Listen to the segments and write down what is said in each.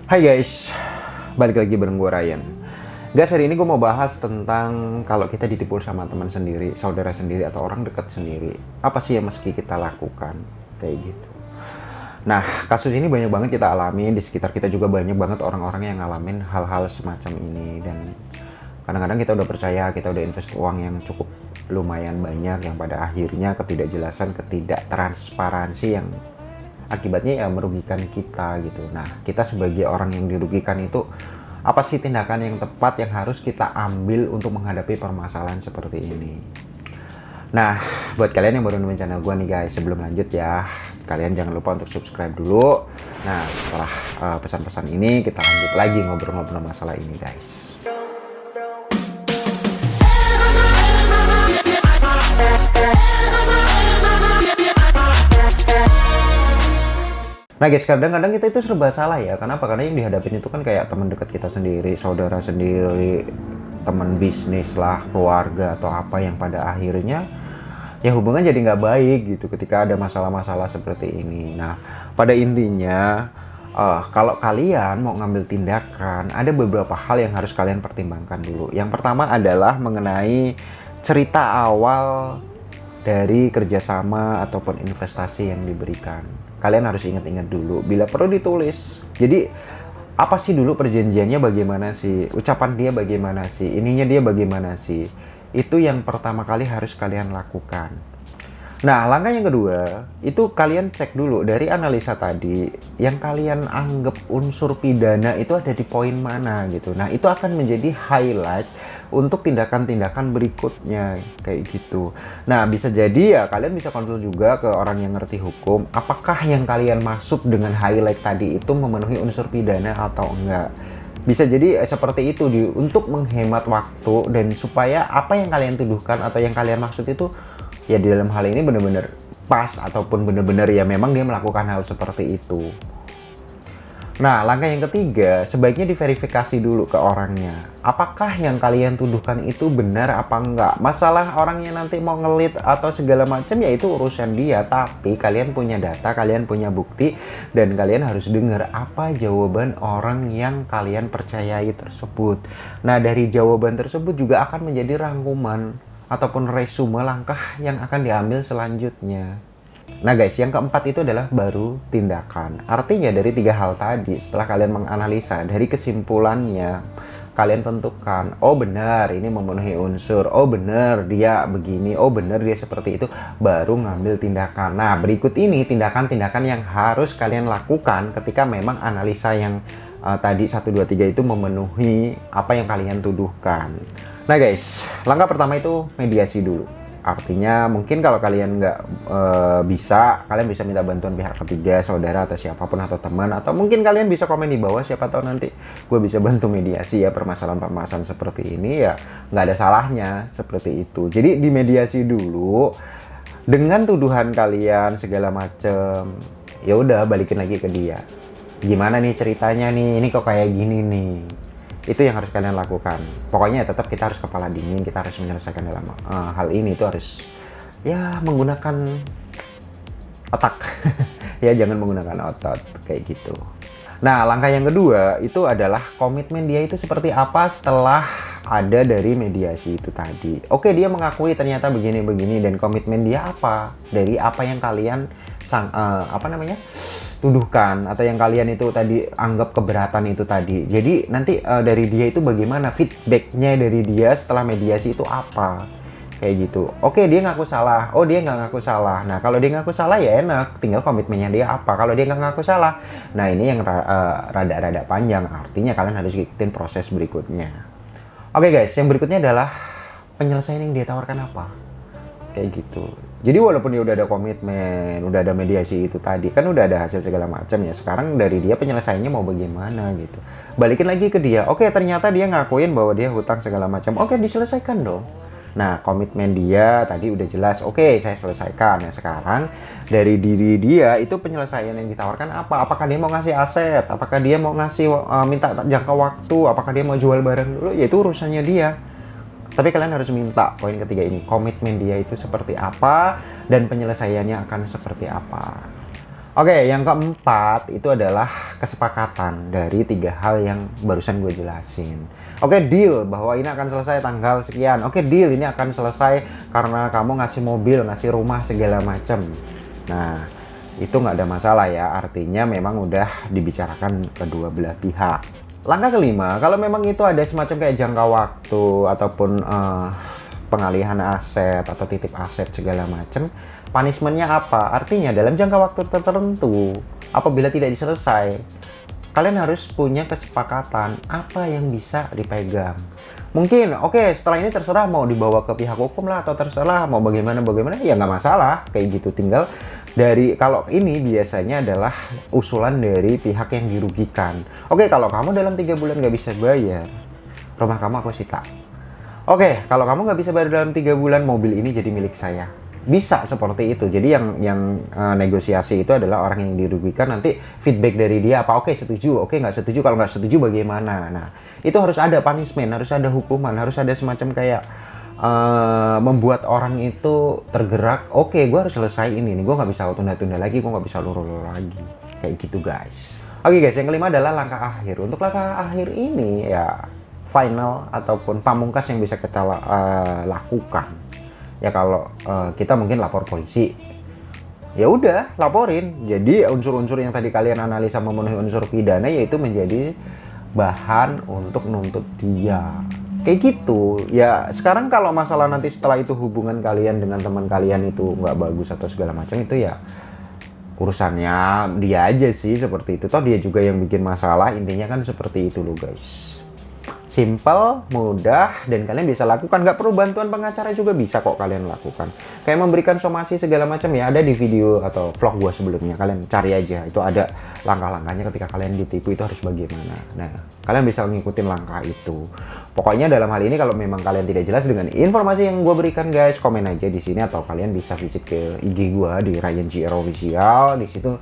Hai guys, balik lagi bareng gue Ryan. Guys, hari ini gue mau bahas tentang kalau kita ditipu sama teman sendiri, saudara sendiri, atau orang dekat sendiri, apa sih yang mesti kita lakukan, kayak gitu. Nah, kasus ini banyak banget kita alami, di sekitar kita juga banyak banget orang-orang yang ngalamin hal-hal semacam ini. Dan kadang-kadang kita udah percaya, kita udah invest uang yang cukup lumayan banyak, yang pada akhirnya ketidakjelasan, ketidaktransparansi yang akibatnya ya merugikan kita gitu. Nah, kita sebagai orang yang dirugikan itu, apa sih tindakan yang tepat yang harus kita ambil untuk menghadapi permasalahan seperti ini? Nah, buat kalian yang baru nonton channel gue nih guys, sebelum lanjut ya, kalian jangan lupa untuk subscribe dulu. Nah, setelah pesan-pesan ini, kita lanjut lagi ngobrol-ngobrol masalah ini guys. Nah guys, kadang-kadang kita itu serba salah ya. Kenapa? Karena yang dihadapin itu kan kayak teman dekat kita sendiri, saudara sendiri, teman bisnis lah, keluarga atau apa yang pada akhirnya ya hubungan jadi nggak baik gitu ketika ada masalah-masalah seperti ini. Nah, pada intinya kalau kalian mau ngambil tindakan, ada beberapa hal yang harus kalian pertimbangkan dulu. Yang pertama adalah mengenai cerita awal dari kerjasama ataupun investasi yang diberikan. Kalian harus ingat-ingat dulu, bila perlu ditulis. Jadi, apa sih dulu perjanjiannya, bagaimana sih? Ucapan dia bagaimana sih? Ininya dia bagaimana sih? Itu yang pertama kali harus kalian lakukan. Nah, langkah yang kedua, itu kalian cek dulu dari analisa tadi, yang kalian anggap unsur pidana itu ada di poin mana gitu. Nah, itu akan menjadi highlight untuk tindakan-tindakan berikutnya, kayak gitu. Nah, bisa jadi ya kalian bisa konsul juga ke orang yang ngerti hukum, apakah yang kalian maksud dengan highlight tadi itu memenuhi unsur pidana atau enggak. Bisa jadi seperti itu untuk menghemat waktu dan supaya apa yang kalian tuduhkan atau yang kalian maksud itu ya di dalam hal ini benar-benar pas ataupun benar-benar ya memang dia melakukan hal seperti itu. Nah, langkah yang ketiga, sebaiknya diverifikasi dulu ke orangnya. Apakah yang kalian tuduhkan itu benar apa enggak? Masalah orangnya nanti mau ngelit atau segala macam ya itu urusan dia. Tapi kalian punya data, kalian punya bukti, dan kalian harus dengar apa jawaban orang yang kalian percayai tersebut. Nah, dari jawaban tersebut juga akan menjadi rangkuman ataupun resume langkah yang akan diambil selanjutnya. Nah guys, yang keempat itu adalah baru tindakan. Artinya dari tiga hal tadi, setelah kalian menganalisa, dari kesimpulannya, kalian tentukan, oh benar ini memenuhi unsur, oh benar dia begini, oh benar dia seperti itu, baru ngambil tindakan. Nah, berikut ini tindakan-tindakan yang harus kalian lakukan ketika memang analisa yang tadi 1, 2, 3 itu memenuhi apa yang kalian tuduhkan. Nah guys, langkah pertama itu mediasi dulu. Artinya mungkin kalau kalian nggak bisa, kalian bisa minta bantuan pihak ketiga, saudara atau siapapun atau teman, atau mungkin kalian bisa komen di bawah, siapa tahu nanti gue bisa bantu mediasi ya permasalahan-permasalahan seperti ini ya, nggak ada salahnya seperti itu. Jadi dimediasi dulu dengan tuduhan kalian segala macem, ya udah balikin lagi ke dia. Gimana nih ceritanya nih, ini kok kayak gini nih. Itu yang harus kalian lakukan. Pokoknya tetap kita harus kepala dingin, kita harus menyelesaikan dalam hal ini itu harus ya menggunakan otak. Ya jangan menggunakan otot kayak gitu. Nah, langkah yang kedua itu adalah komitmen dia itu seperti apa setelah ada dari mediasi itu tadi. Oke, dia mengakui ternyata begini-begini, dan komitmen dia apa dari apa yang kalian tuduhkan atau yang kalian itu tadi anggap keberatan itu tadi. Jadi nanti dari dia itu bagaimana feedbacknya dari dia setelah mediasi itu apa, kayak gitu. Oke, dia ngaku salah, oh dia nggak ngaku salah. Nah, kalau dia ngaku salah ya enak, tinggal komitmennya dia apa. Kalau dia nggak ngaku salah, nah ini yang rada-rada panjang, artinya kalian harus ikutin proses berikutnya. Oke guys, yang berikutnya adalah penyelesaian yang dia tawarkan apa, kayak gitu. Jadi walaupun dia udah ada komitmen, udah ada mediasi itu tadi, kan udah ada hasil segala macam ya. Sekarang dari dia penyelesaiannya mau bagaimana gitu. Balikin lagi ke dia. Oke, ternyata dia ngakuin bahwa dia hutang segala macam. Oke, diselesaikan dong. Nah, komitmen dia tadi udah jelas. Oke, saya selesaikan. Nah, sekarang dari diri dia itu penyelesaian yang ditawarkan apa? Apakah dia mau ngasih aset? Apakah dia mau ngasih minta jangka waktu? Apakah dia mau jual barang dulu? Ya itu urusannya dia. Tapi kalian harus minta poin ketiga ini, komitmen dia itu seperti apa dan penyelesaiannya akan seperti apa. Oke, yang keempat itu adalah kesepakatan dari 3 hal yang barusan gue jelasin. Oke, deal bahwa ini akan selesai tanggal sekian. Oke, deal ini akan selesai karena kamu ngasih mobil, ngasih rumah, segala macam. Nah, itu nggak ada masalah ya, artinya memang udah dibicarakan kedua belah pihak. Langkah kelima, kalau memang itu ada semacam kayak jangka waktu ataupun pengalihan aset atau titip aset segala macam, punishmentnya apa? Artinya dalam jangka waktu tertentu, apabila tidak diselesai, kalian harus punya kesepakatan apa yang bisa dipegang. Mungkin, oke, setelah ini terserah mau dibawa ke pihak hukum lah, atau terserah mau bagaimana, ya nggak masalah, kayak gitu. Tinggal dari, kalau ini biasanya adalah usulan dari pihak yang dirugikan. Oke, kalau kamu dalam 3 bulan nggak bisa bayar, rumah kamu aku sita. Oke, kalau kamu nggak bisa bayar dalam 3 bulan, mobil ini jadi milik saya. Bisa seperti itu. Jadi yang negosiasi itu adalah orang yang dirugikan, nanti feedback dari dia apa, oke setuju, oke nggak setuju, kalau nggak setuju bagaimana. Nah, itu harus ada punishment, harus ada hukuman, harus ada semacam kayak membuat orang itu tergerak. Oke, gue harus selesai ini nih, gue nggak bisa tunda-tunda lagi, gue nggak bisa luru-luru lagi. Kayak gitu guys. Oke guys, yang kelima adalah langkah akhir. Untuk langkah akhir ini ya final ataupun pamungkas yang bisa kita lakukan. Ya kalau kita mungkin lapor polisi, ya udah laporin. Jadi unsur-unsur yang tadi kalian analisa memenuhi unsur pidana, yaitu menjadi bahan untuk nuntut dia. Kayak gitu. Ya sekarang kalau masalah nanti setelah itu hubungan kalian dengan teman kalian itu nggak bagus atau segala macam, itu ya urusannya dia aja sih, seperti itu. Toh dia juga yang bikin masalah, intinya kan seperti itu loh guys. Simple, mudah, dan kalian bisa lakukan. Nggak perlu bantuan pengacara juga bisa kok kalian lakukan. Kayak memberikan somasi segala macam ya, ada di video atau vlog gua sebelumnya. Kalian cari aja, itu ada langkah-langkahnya ketika kalian ditipu itu harus bagaimana. Nah, kalian bisa ngikutin langkah itu. Pokoknya dalam hal ini kalau memang kalian tidak jelas dengan informasi yang gua berikan guys, komen aja di sini, atau kalian bisa visit ke IG gua di Ryan JR Official. Di situ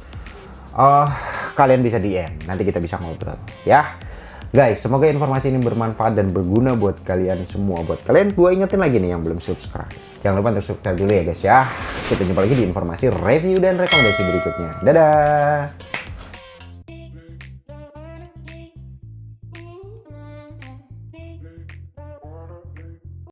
kalian bisa DM, nanti kita bisa ngobrol ya. Guys, semoga informasi ini bermanfaat dan berguna buat kalian semua. Buat kalian, gue ingetin lagi nih yang belum subscribe. Jangan lupa untuk subscribe dulu ya guys ya. Kita jumpa lagi di informasi review dan rekomendasi berikutnya. Dadah!